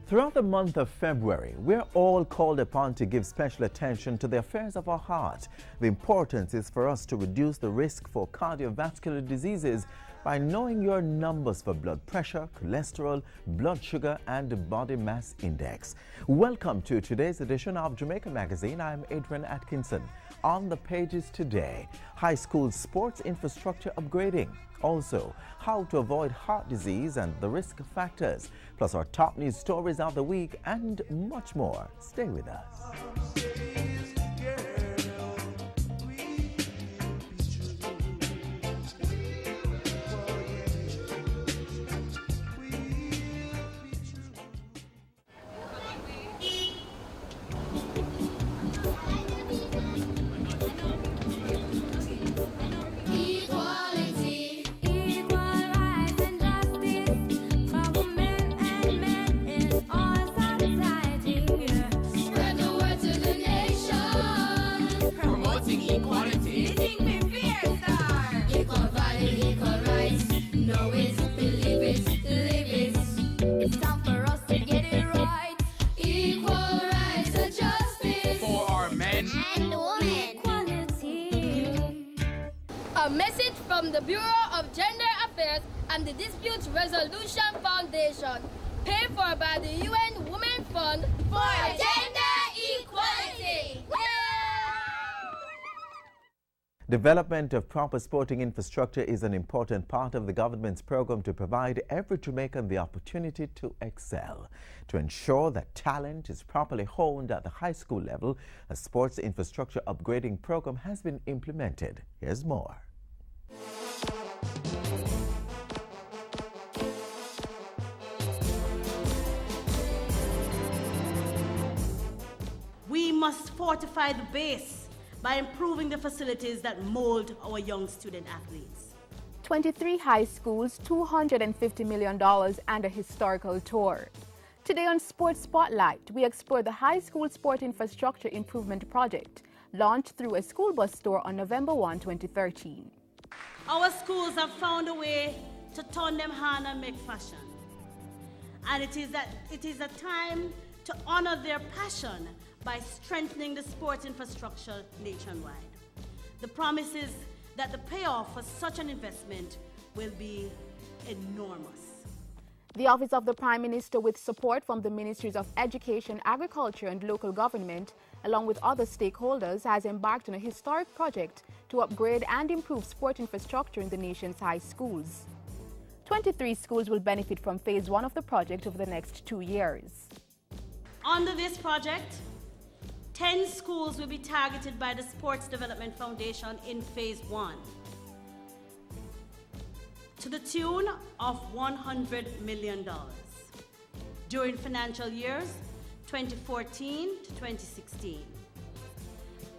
Throughout the month of February, we're all called upon to give special attention to the affairs of our heart. The importance is for us to reduce the risk for cardiovascular diseases by knowing your numbers for blood pressure, cholesterol, blood sugar, and body mass index. Welcome to today's edition of Jamaica Magazine. I'm Adrian Atkinson. On the pages today, high school sports infrastructure upgrading. Also, how to avoid heart disease and the risk factors. Plus our top news stories of the week and much more. Stay with us. A message from the Bureau of Gender Affairs and the Dispute Resolution Foundation, paid for by the UN Women Fund for Gender Equality. Development of proper sporting infrastructure is an important part of the government's program to provide every Jamaican the opportunity to excel. To ensure that talent is properly honed at the high school level, a sports infrastructure upgrading program has been implemented. Here's more. We must fortify the base by improving the facilities that mold our young student athletes. 23 high schools, $250 million, and a historical tour. Today on Sports Spotlight, we explore the High School Sport Infrastructure Improvement Project, launched through a school bus tour on November 1, 2013. Our schools have found a way to turn them hand and make fashion. And it is a time to honor their passion by strengthening the sports infrastructure nationwide. The promise is that the payoff for such an investment will be enormous. The Office of the Prime Minister, with support from the Ministries of Education, Agriculture and Local Government, along with other stakeholders, has embarked on a historic project to upgrade and improve sport infrastructure in the nation's high schools. 23 schools will benefit from Phase 1 of the project over the next 2 years. Under this project, 10 schools will be targeted by the Sports Development Foundation in Phase 1 to the tune of $100 million during financial years 2014 to 2016.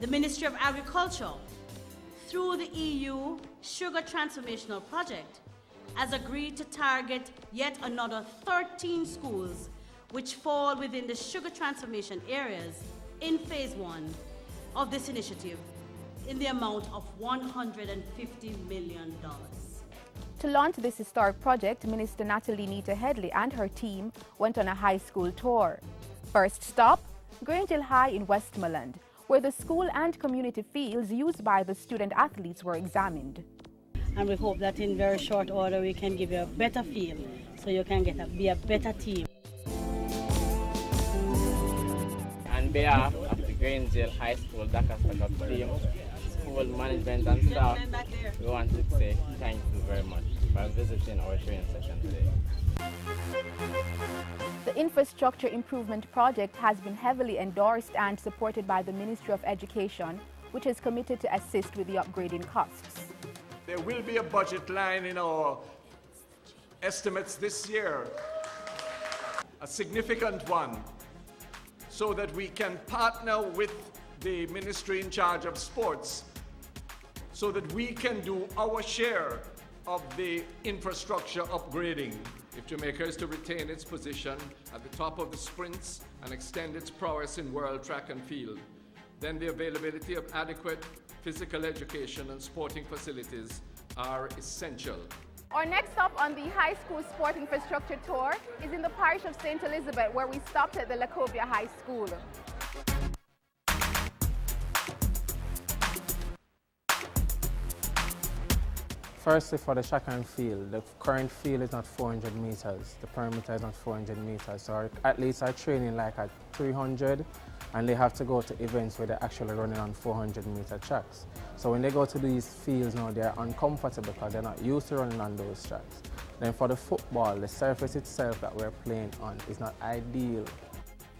The Ministry of Agriculture, through the EU Sugar Transformational Project, has agreed to target yet another 13 schools which fall within the sugar transformation areas in Phase 1 of this initiative in the amount of $150 million. To launch this historic project, Minister Natalie Nita Headley and her team went on a high school tour. First stop, Grange Hill High in Westmoreland, where the school and community fields used by the student athletes were examined. And we hope that in very short order we can give you a better feel so you can be a better team. On behalf of the Grange Hill High School Dakar Soccer team, school management and staff, we want to say thank you very much for visiting our training session today. The Infrastructure Improvement Project has been heavily endorsed and supported by the Ministry of Education, which is committed to assist with the upgrading costs. There will be a budget line in our estimates this year, a significant one, so that we can partner with the ministry in charge of sports so that we can do our share of the infrastructure upgrading. If Jamaica is to retain its position at the top of the sprints and extend its prowess in world track and field, then the availability of adequate physical education and sporting facilities are essential. Our next stop on the high school sport infrastructure tour is in the parish of St. Elizabeth, where we stopped at the Lacovia High School. Firstly, for the track and field, the current field is not 400 meters. The perimeter is not 400 meters. So our athletes are training like at 300, and they have to go to events where they're actually running on 400-meter tracks. So when they go to these fields now, they're uncomfortable because they're not used to running on those tracks. Then for the football, the surface itself that we're playing on is not ideal.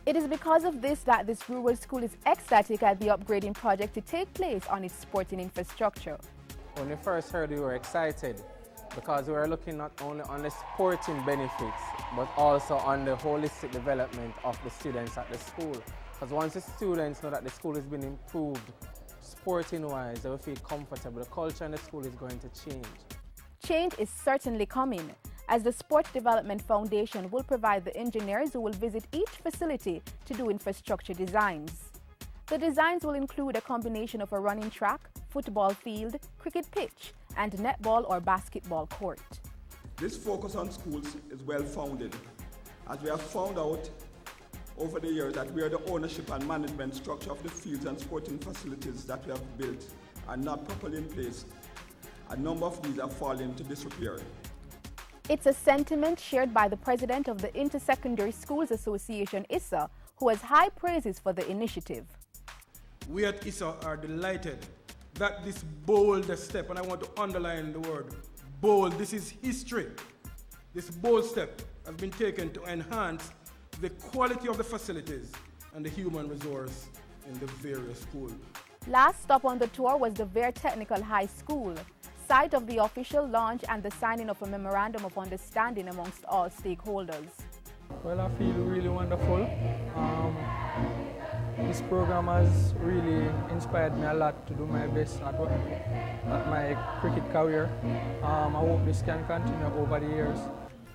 It is because of this that this rural school is ecstatic at the upgrading project to take place on its sporting infrastructure. When we first heard, we were excited because we were looking not only on the sporting benefits, but also on the holistic development of the students at the school. Because once the students know that the school has been improved sporting-wise, they will feel comfortable. The culture in the school is going to change. Change is certainly coming, as the Sport Development Foundation will provide the engineers who will visit each facility to do infrastructure designs. The designs will include a combination of a running track, football field, cricket pitch, and netball or basketball court. This focus on schools is well founded, as we have found out over the years that where the ownership and management structure of the fields and sporting facilities that we have built are not properly in place. A number of these are falling into disrepair. It's a sentiment shared by the president of the Intersecondary Schools Association, ISSA, who has high praises for the initiative. We at ISSA are delighted that this bold step, and I want to underline the word bold, this is history. This bold step has been taken to enhance the quality of the facilities and the human resource in the various schools. Last stop on the tour was the Vere Technical High School, site of the official launch and the signing of a memorandum of understanding amongst all stakeholders. Well, I feel really wonderful. This program has really inspired me a lot to do my best at my cricket career. I hope this can continue over the years.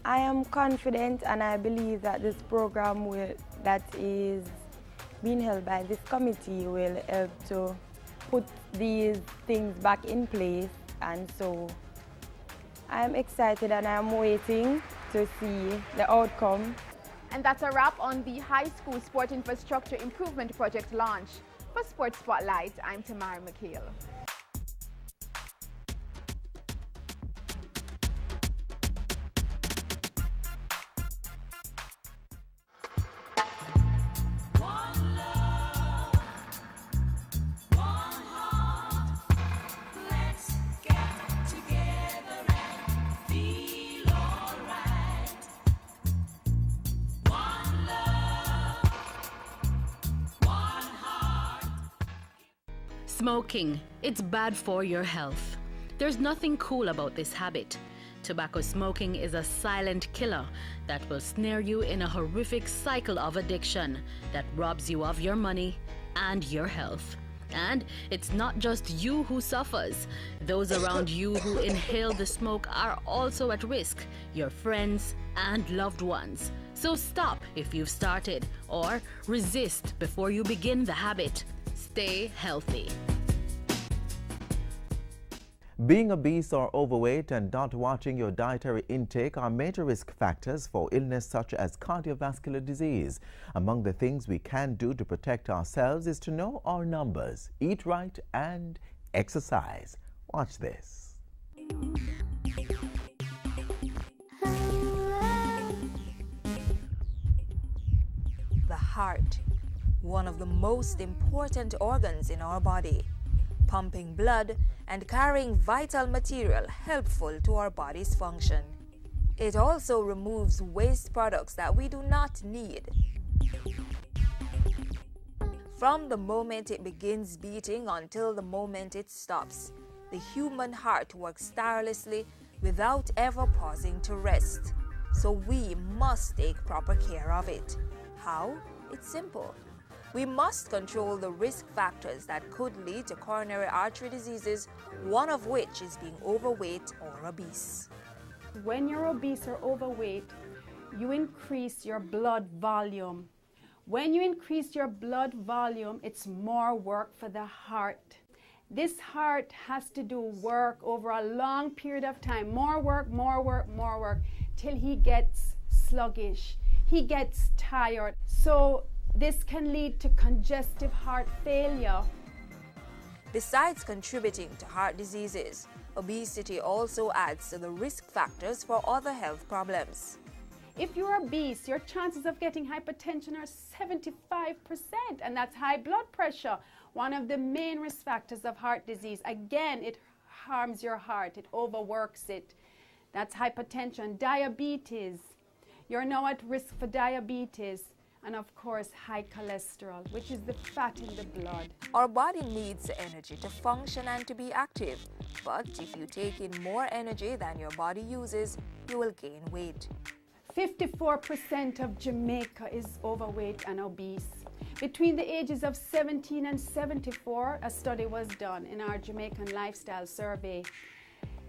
I am confident, and I believe that this program that is being held by this committee will help to put these things back in place, and so I'm excited and I'm waiting to see the outcome. And that's a wrap on the High School Sport Infrastructure Improvement Project launch. For Sports Spotlight, I'm Tamara McHale. Smoking, it's bad for your health. There's nothing cool about this habit. Tobacco smoking is a silent killer that will snare you in a horrific cycle of addiction that robs you of your money and your health. And it's not just you who suffers. Those around you who inhale the smoke are also at risk, your friends and loved ones. So stop if you've started, or resist before you begin the habit. Stay healthy. Being obese or overweight and not watching your dietary intake are major risk factors for illness such as cardiovascular disease. Among the things we can do to protect ourselves is to know our numbers, eat right, and exercise. Watch this. The heart, one of the most important organs in our body, pumping blood and carrying vital material helpful to our body's function. It also removes waste products that we do not need. From the moment it begins beating until the moment it stops, the human heart works tirelessly without ever pausing to rest. So we must take proper care of it. How? It's simple. We must control the risk factors that could lead to coronary artery diseases, one of which is being overweight or obese. When you're obese or overweight, you increase your blood volume. When you increase your blood volume, it's more work for the heart. This heart has to do work over a long period of time, more work, till he gets sluggish, he gets tired. So this can lead to congestive heart failure. Besides contributing to heart diseases, obesity also adds to the risk factors for other health problems. If you're obese, your chances of getting hypertension are 75%, and that's high blood pressure, one of the main risk factors of heart disease. Again, it harms your heart, it overworks it. That's hypertension. Diabetes, you're now at risk for diabetes. And of course, high cholesterol, which is the fat in the blood. Our body needs energy to function and to be active. But if you take in more energy than your body uses, you will gain weight. 54% of Jamaica is overweight and obese. Between the ages of 17 and 74, a study was done in our Jamaican lifestyle survey.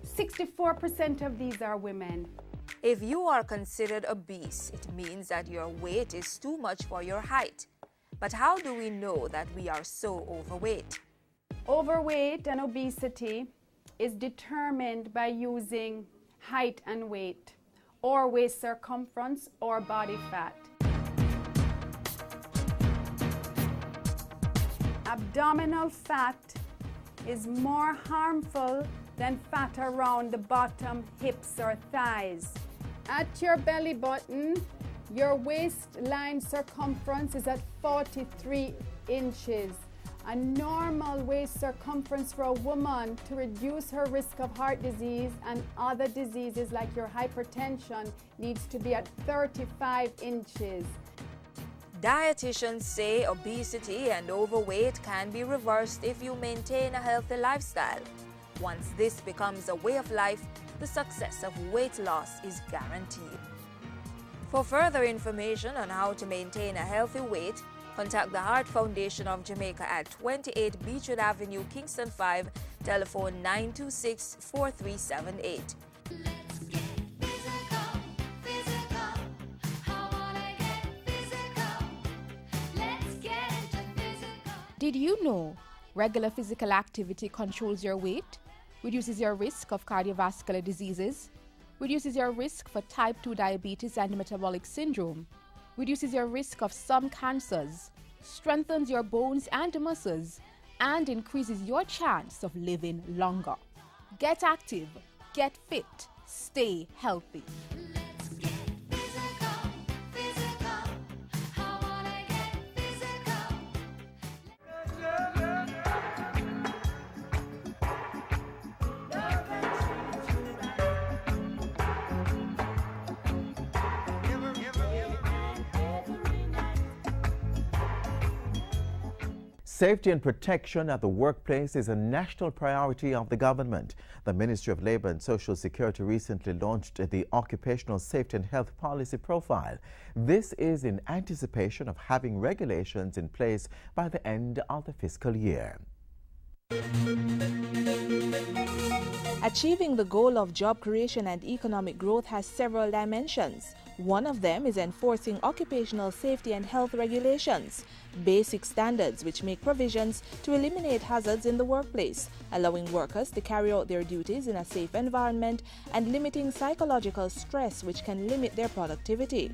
64% of these are women. If you are considered obese, it means that your weight is too much for your height. But how do we know that we are so overweight? Overweight and obesity is determined by using height and weight, or waist circumference, or body fat. Abdominal fat is more harmful than fat around the bottom, hips, or thighs. At your belly button, your waistline circumference is at 43 inches. A normal waist circumference for a woman to reduce her risk of heart disease and other diseases like your hypertension needs to be at 35 inches. Dietitians say obesity and overweight can be reversed if you maintain a healthy lifestyle. Once this becomes a way of life, the success of weight loss is guaranteed. For further information on how to maintain a healthy weight, contact the Heart Foundation of Jamaica at 28 Beechwood Avenue, Kingston 5, telephone 926-4378. Did you know regular physical activity controls your weight, reduces your risk of cardiovascular diseases, reduces your risk for type 2 diabetes and metabolic syndrome, reduces your risk of some cancers, strengthens your bones and muscles, and increases your chance of living longer? Get active, get fit, stay healthy. Safety and protection at the workplace is a national priority of the government. The Ministry of Labour and Social Security recently launched the Occupational Safety and Health Policy Profile. This is in anticipation of having regulations in place by the end of the fiscal year. Achieving the goal of job creation and economic growth has several dimensions. One of them is enforcing occupational safety and health regulations, basic standards which make provisions to eliminate hazards in the workplace, allowing workers to carry out their duties in a safe environment, and limiting psychological stress which can limit their productivity.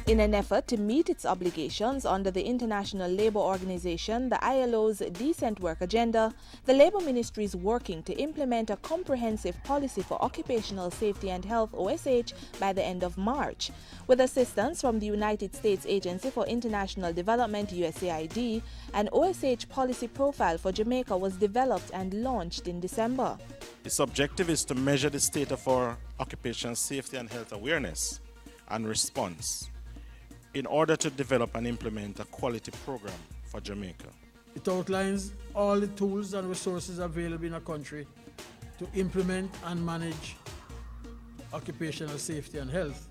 In an effort to meet its obligations under the International Labour Organization, the ILO's Decent Work Agenda, the Labour Ministry is working to implement a comprehensive policy for occupational safety and health (OSH) by the end of March. With assistance from the United States Agency for International Development (USAID), an OSH policy profile for Jamaica was developed and launched in December. Its objective is to measure the state of our occupational safety and health awareness and response in order to develop and implement a quality program for Jamaica. It outlines all the tools and resources available in a country to implement and manage occupational safety and health.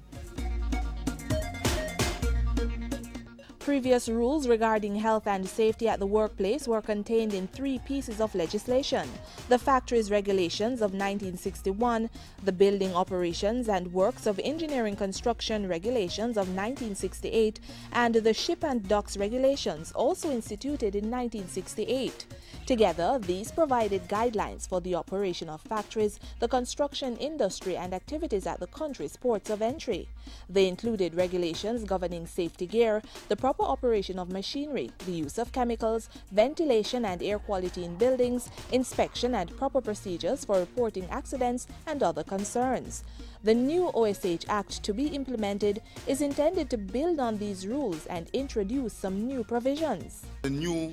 Previous rules regarding health and safety at the workplace were contained in 3 pieces of legislation: the Factories Regulations of 1961, the Building Operations and Works of Engineering Construction Regulations of 1968, and the Ship and Docks Regulations, also instituted in 1968. Together, these provided guidelines for the operation of factories, the construction industry, and activities at the country's ports of entry. They included regulations governing safety gear, the proper operation of machinery, the use of chemicals, ventilation and air quality in buildings, inspection and proper procedures for reporting accidents, and other concerns. The new OSH Act to be implemented is intended to build on these rules and introduce some new provisions. The new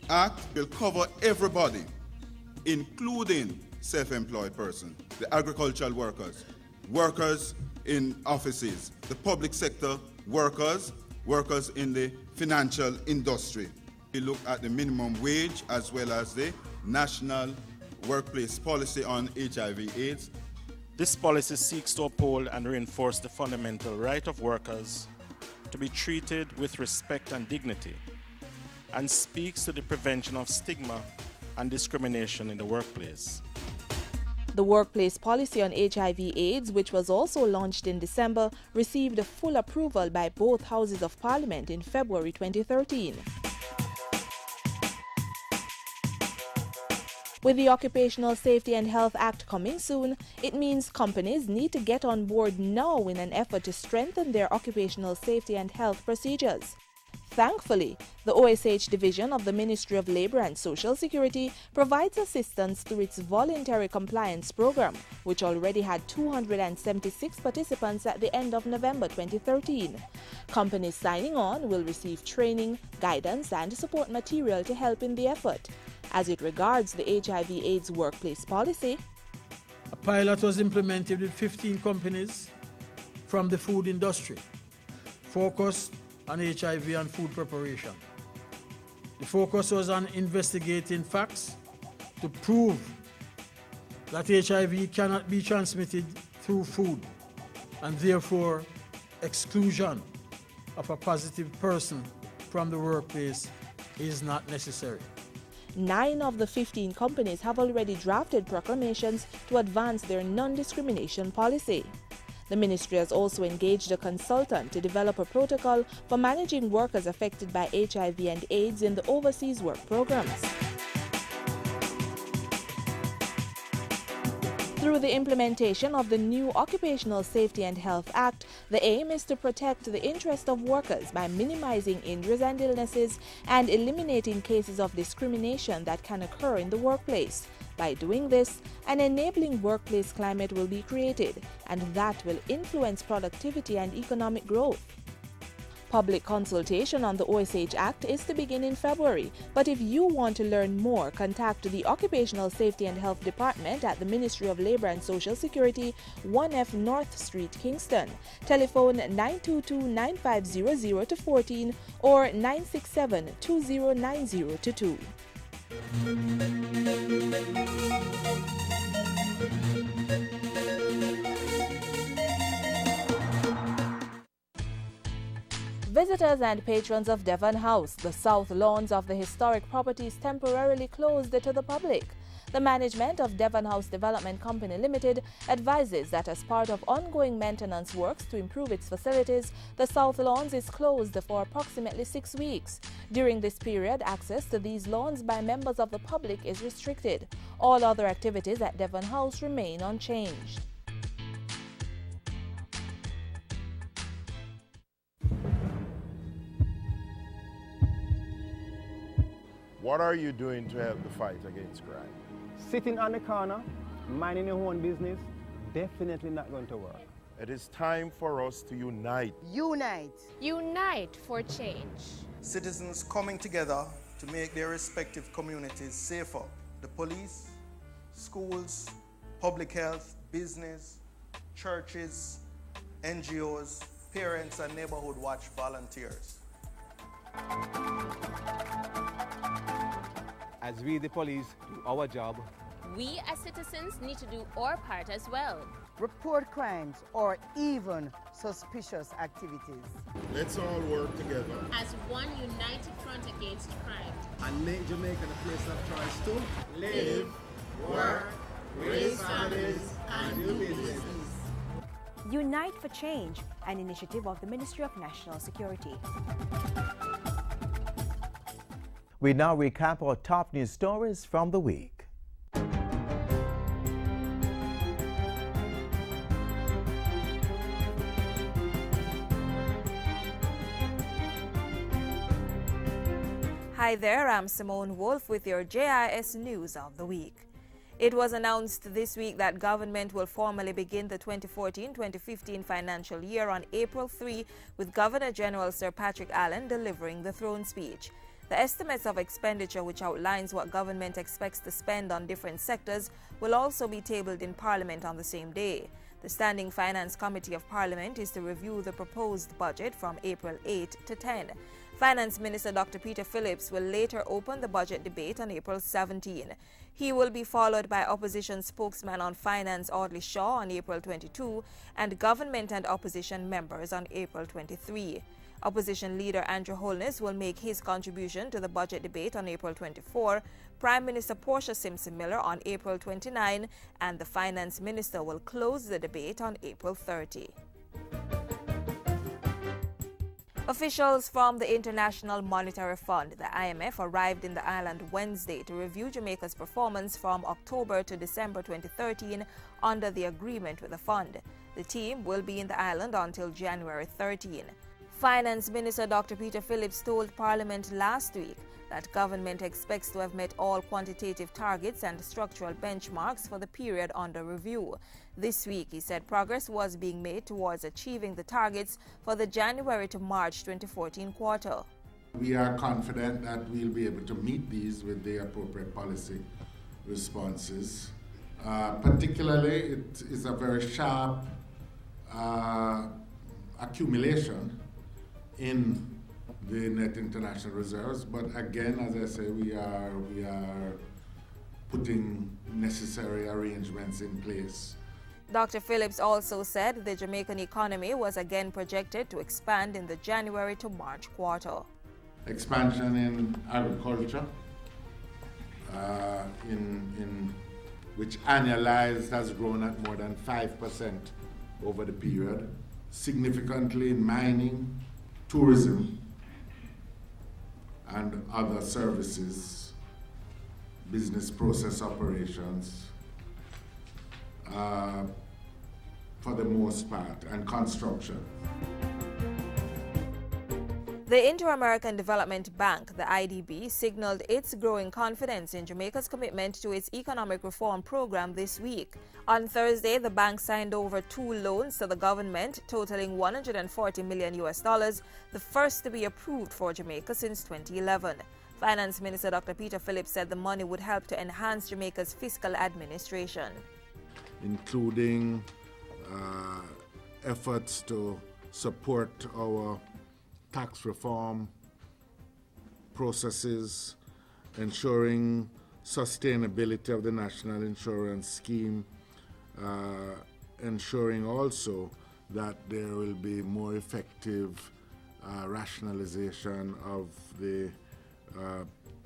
Act will cover everybody, including self-employed persons, the agricultural workers, workers in offices, the public sector workers, workers in the financial industry. We look at the minimum wage as well as the national workplace policy on HIV/AIDS. This policy seeks to uphold and reinforce the fundamental right of workers to be treated with respect and dignity, and speaks to the prevention of stigma and discrimination in the workplace. The workplace policy on HIV/AIDS, which was also launched in December, received full approval by both houses of Parliament in February 2013. With the Occupational Safety and Health Act coming soon, it means companies need to get on board now in an effort to strengthen their occupational safety and health procedures. Thankfully, the OSH division of the Ministry of Labour and Social Security provides assistance through its voluntary compliance program, which already had 276 participants at the end of November 2013. Companies signing on will receive training, guidance, and support material to help in the effort. As it regards the HIV/AIDS workplace policy, a pilot was implemented with 15 companies from the food industry, focused on HIV and food preparation. The focus was on investigating facts to prove that HIV cannot be transmitted through food, and therefore exclusion of a positive person from the workplace is not necessary. 9 of the 15 companies have already drafted proclamations to advance their non-discrimination policy. The ministry has also engaged a consultant to develop a protocol for managing workers affected by HIV and AIDS in the overseas work programs. Through the implementation of the new Occupational Safety and Health Act, the aim is to protect the interest of workers by minimizing injuries and illnesses and eliminating cases of discrimination that can occur in the workplace. By doing this, an enabling workplace climate will be created, and that will influence productivity and economic growth. Public consultation on the OSH Act is to begin in February, but if you want to learn more, contact the Occupational Safety and Health Department at the Ministry of Labour and Social Security, 1F North Street, Kingston. Telephone 922-9500-14 or 967-2090-2. Visitors and patrons of Devon House, the south lawns of the historic property is temporarily closed to the public. The management of Devon House Development Company Limited advises that as part of ongoing maintenance works to improve its facilities, the south lawns is closed for approximately 6 weeks. During this period, access to these lawns by members of the public is restricted. All other activities at Devon House remain unchanged. What are you doing to help the fight against crime? Sitting on the corner, minding your own business, definitely not going to work. It is time for us to unite. Unite. Unite for change. Citizens coming together to make their respective communities safer. The police, schools, public health, business, churches, NGOs, parents, and neighborhood watch volunteers. As we, the police, do our job, we as citizens need to do our part as well. Report crimes or even suspicious activities. Let's all work together as one united front against crime. And make Jamaica the place of choice to live, work, raise families, and do business. Unite for Change, an initiative of the Ministry of National Security. We now recap our top news stories from the week. Hi there, I'm Simone Wolf with your JIS News of the Week. It was announced this week that government will formally begin the 2014-2015 financial year on April 3, with Governor General Sir Patrick Allen delivering the throne speech. The estimates of expenditure, which outlines what government expects to spend on different sectors, will also be tabled in Parliament on the same day. The Standing Finance Committee of Parliament is to review the proposed budget from April 8 to 10. Finance Minister Dr. Peter Phillips will later open the budget debate on April 17. He will be followed by opposition spokesman on finance Audley Shaw on April 22 and government and opposition members on April 23. Opposition leader Andrew Holness will make his contribution to the budget debate on April 24, Prime Minister Portia Simpson Miller on April 29, and the Finance Minister will close the debate on April 30. Officials from the International Monetary Fund, the IMF, arrived in the island Wednesday to review Jamaica's performance from October to December 2013 under the agreement with the fund. The team will be in the island until January 13. Finance Minister Dr. Peter Phillips told Parliament last week that government expects to have met all quantitative targets and structural benchmarks for the period under review. This week, he said progress was being made towards achieving the targets for the January to March 2014 quarter. We are confident that we'll be able to meet these with the appropriate policy responses. Particularly, it is a very sharp accumulation in the net international reserves, but again, as I say, we are putting necessary arrangements in place. Dr. Phillips also said the Jamaican economy was again projected to expand in the January to March quarter. Expansion in agriculture, in which annualized has grown at more than 5% over the period, significantly in mining, tourism, and other services, business process operations, for the most part, and construction. The Inter-American Development Bank, the IDB, signaled its growing confidence in Jamaica's commitment to its economic reform program this week. On Thursday, the bank signed over 2 loans to the government, totaling $140 million, the first to be approved for Jamaica since 2011. Finance Minister Dr. Peter Phillips said the money would help to enhance Jamaica's fiscal administration, including efforts to support our tax reform processes, ensuring sustainability of the national insurance scheme, ensuring also that there will be more effective rationalization of the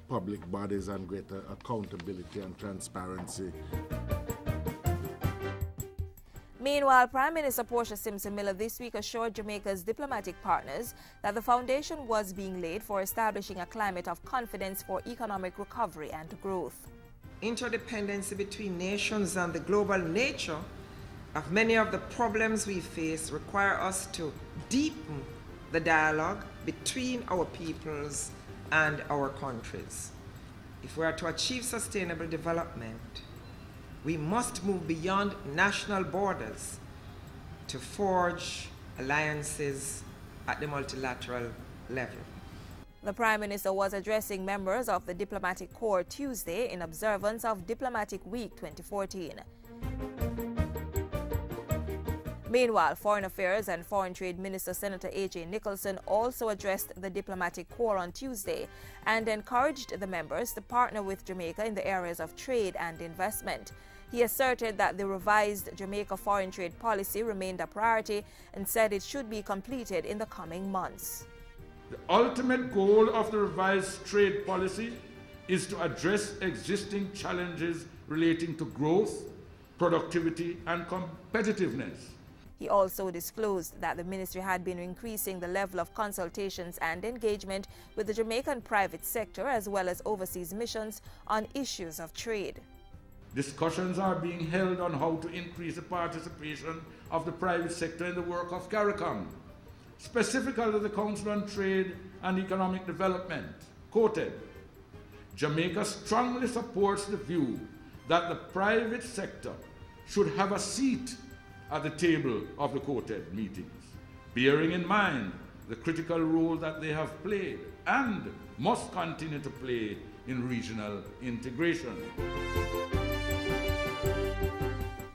public bodies and greater accountability and transparency. Meanwhile, Prime Minister Portia Simpson Miller this week assured Jamaica's diplomatic partners that the foundation was being laid for establishing a climate of confidence for economic recovery and growth. Interdependency between nations and the global nature of many of the problems we face require us to deepen the dialogue between our peoples and our countries. If we are to achieve sustainable development, we must move beyond national borders to forge alliances at the multilateral level. The Prime Minister was addressing members of the Diplomatic Corps Tuesday in observance of Diplomatic Week 2014. Meanwhile, Foreign Affairs and Foreign Trade Minister Senator A.J. Nicholson also addressed the diplomatic corps on Tuesday and encouraged the members to partner with Jamaica in the areas of trade and investment. He asserted that the revised Jamaica foreign trade policy remained a priority and said it should be completed in the coming months. The ultimate goal of the revised trade policy is to address existing challenges relating to growth, productivity, and competitiveness. He also disclosed that the ministry had been increasing the level of consultations and engagement with the Jamaican private sector as well as overseas missions on issues of trade. Discussions are being held on how to increase the participation of the private sector in the work of CARICOM, specifically the Council on Trade and Economic Development, quoted. Jamaica strongly supports the view that the private sector should have a seat at the table of the quoted meetings, bearing in mind the critical role that they have played and must continue to play in regional integration.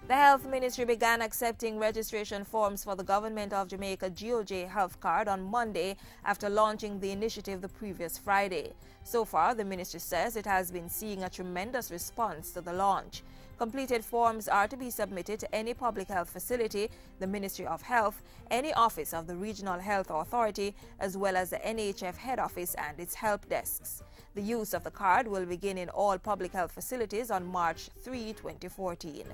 The Health Ministry began accepting registration forms for the Government of Jamaica GOJ Health Card on Monday after launching the initiative the previous Friday. So far, the ministry says it has been seeing a tremendous response to the launch. Completed forms are to be submitted to any public health facility, the Ministry of Health, any office of the Regional Health Authority, as well as the NHF head office and its help desks. The use of the card will begin in all public health facilities on March 3, 2014.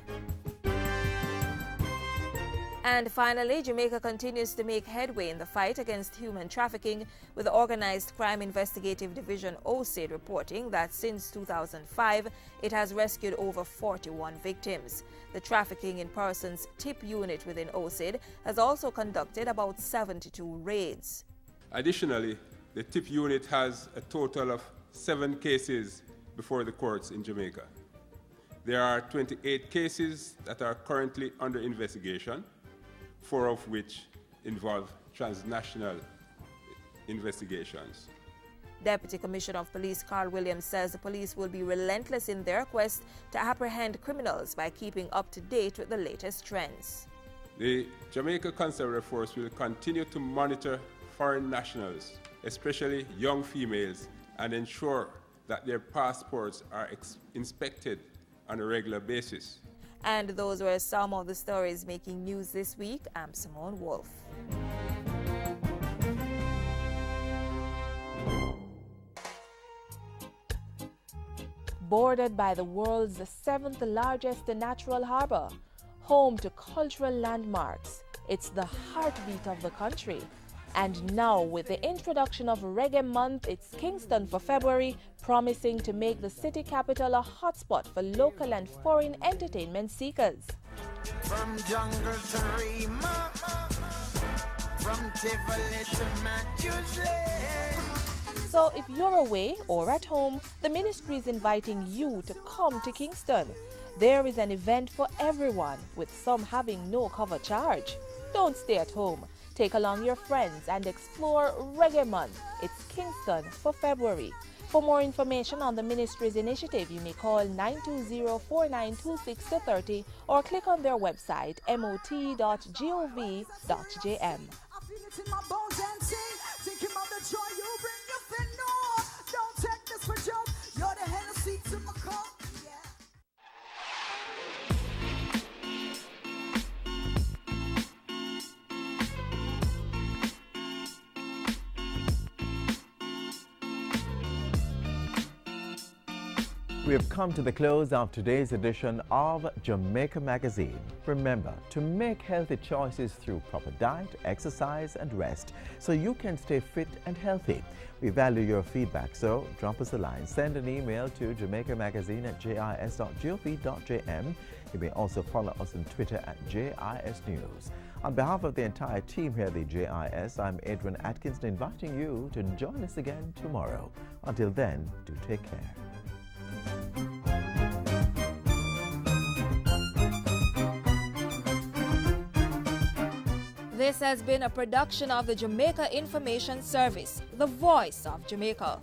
And finally, Jamaica continues to make headway in the fight against human trafficking, with the Organized Crime Investigative Division OCID reporting that since 2005, it has rescued over 41 victims. The Trafficking in Persons TIP unit within OCID has also conducted about 72 raids. Additionally, the TIP unit has a total of 7 cases before the courts in Jamaica. There are 28 cases that are currently under investigation, 4 of which involve transnational investigations. Deputy Commissioner of Police Carl Williams says the police will be relentless in their quest to apprehend criminals by keeping up to date with the latest trends. The Jamaica Constabulary Force will continue to monitor foreign nationals, especially young females, and ensure that their passports are inspected on a regular basis. And those were some of the stories making news this week. I'm Simone Wolf. Bordered by the world's 7th largest natural harbor, home to cultural landmarks, it's the heartbeat of the country. And now, with the introduction of Reggae Month, it's Kingston for February, promising to make the city capital a hotspot for local and foreign entertainment seekers. From jungle to Rima, from Tivoli to Matthews Lane. So if you're away or at home, the ministry is inviting you to come to Kingston. There is an event for everyone, with some having no cover charge. Don't stay at home. Take along your friends and explore Reggae Month. It's Kingston for February. For more information on the ministry's initiative, you may call 920-4926-30 or click on their website, mot.gov.jm. We have come to the close of today's edition of Jamaica Magazine. Remember to make healthy choices through proper diet, exercise, and rest so you can stay fit and healthy. We value your feedback, so drop us a line. Send an email to jamaicamagazine@jis.gov.jm. You may also follow us on Twitter @JIS News. On behalf of the entire team here at the JIS, I'm Adrian Atkinson, inviting you to join us again tomorrow. Until then, do take care. This has been a production of the Jamaica Information Service, the voice of Jamaica.